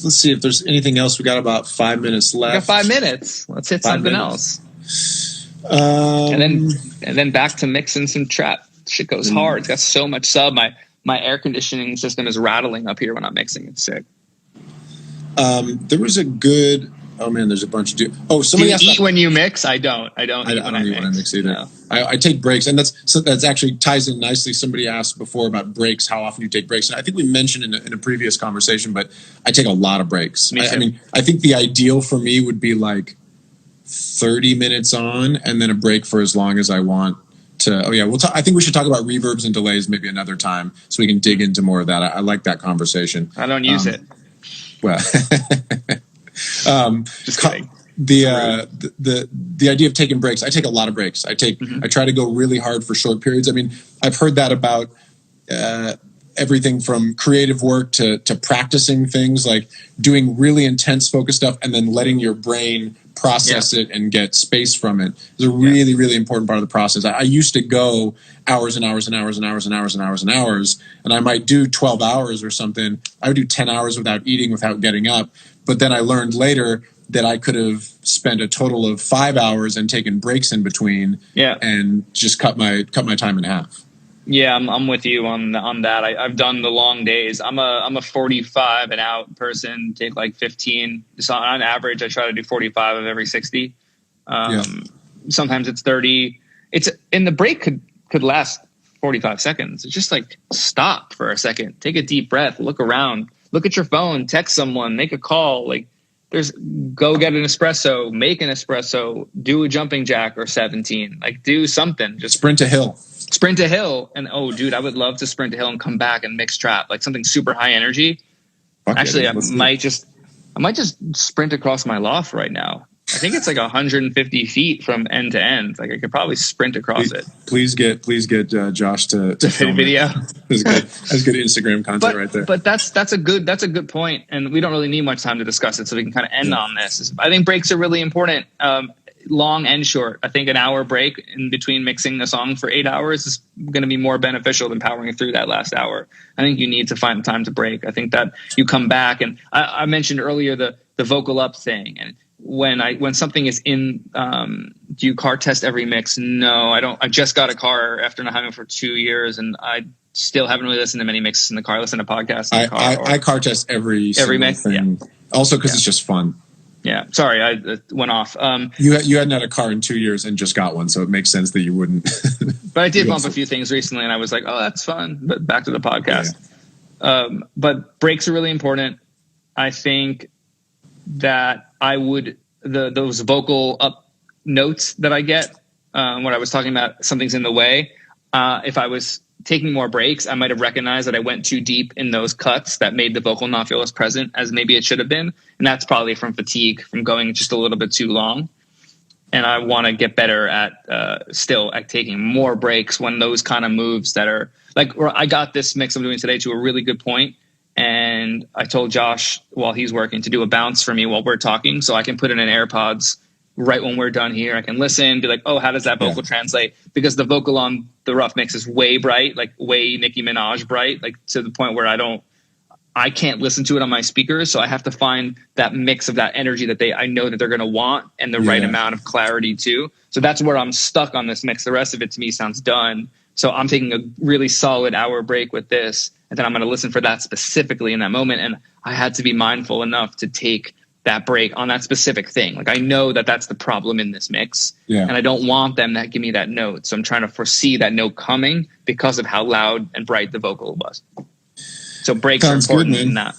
let's see if there's anything else. We got about 5 minutes left. We got 5 minutes. Let's hit something else. And then back to mixing some trap. Shit goes hard. It's got so much sub. My air conditioning system is rattling up here when I'm mixing. It's sick. There was a good. Oh man, there's a bunch of. Somebody do you eat when you mix? I don't. I don't eat when I mix either. No. I take breaks, and that's actually ties in nicely. Somebody asked before about breaks. How often you take breaks? And I think we mentioned in a previous conversation, but I take a lot of breaks. I mean, I think the ideal for me would be like 30 minutes on, and then a break for as long as I want to. Oh yeah, I think we should talk about reverbs and delays maybe another time, so we can dig into more of that. I like that conversation. I don't use it. Well. Just kidding. The idea of taking breaks. I take a lot of breaks. I try to go really hard for short periods. I mean, I've heard that about everything from creative work to practicing things, like doing really intense focus stuff and then letting your brain process it and get space from it. It's a really, really important part of the process. I used to go hours and hours and hours and hours and hours and hours and hours, and I might do 12 hours or something. I would do 10 hours without eating, without getting up. But then I learned later that I could have spent a total of 5 hours and taken breaks in between and just cut my time in half. Yeah, I'm with you on that. I've done the long days. I'm a 45 and out person. Take like 15. So on average, I try to do 45 of every 60. Sometimes it's 30. And the break could last 45 seconds. It's just like stop for a second, take a deep breath, look around, look at your phone, text someone, make a call. Like go get an espresso, make an espresso, do a jumping jack or 17. Like do something. Just sprint a hill. And dude, I would love to sprint a hill and come back and mix trap, like something super high energy. Actually, I might just sprint across my loft right now. I think it's like 150 feet from end to end. Like I could probably sprint across it. Please get Josh to film video. That's good Instagram content right there. But that's a good point, and we don't really need much time to discuss it, so we can kind of end on this. I think breaks are really important. Long and short. I think an hour break in between mixing a song for 8 hours is going to be more beneficial than powering through that last hour. I think you need to find the time to break. I think that you come back, and I mentioned earlier the vocal up thing. And when something is in, do you car test every mix? No, I don't. I just got a car after not having it for 2 years, and I still haven't really listened to many mixes in the car. I listen to podcasts in the car. I car test every mix thing. Yeah. Also because it's just fun. Yeah, sorry, I went off. You hadn't had a car in 2 years and just got one, so it makes sense that you wouldn't. But I did bump a few things recently, and I was like, oh, that's fun. But back to the podcast. Yeah. But breaks are really important. I think that those vocal up notes that I get when I was talking about something's in the way, if I was taking more breaks, I might have recognized that I went too deep in those cuts that made the vocal not feel as present as maybe it should have been. And that's probably from fatigue, from going just a little bit too long. And I want to get better at taking more breaks when those kind of moves that are like, I got this mix I'm doing today to a really good point. And I told Josh while he's working to do a bounce for me while we're talking, so I can put in an AirPods right when we're done here. I can listen, be like, oh, how does that vocal translate? Because the vocal on the rough mix is way bright, like way Nicki Minaj bright, like to the point where I can't listen to it on my speakers. So I have to find that mix of that energy that I know that they're going to want, and the right amount of clarity too. So that's where I'm stuck on this mix. The rest of it to me sounds done. So I'm taking a really solid hour break with this, and then I'm going to listen for that specifically in that moment. And I had to be mindful enough to take that break on that specific thing. Like I know that that's the problem in this mix, and I don't want them to give me that note. So I'm trying to foresee that note coming because of how loud and bright the vocal was. So breaks are important in that.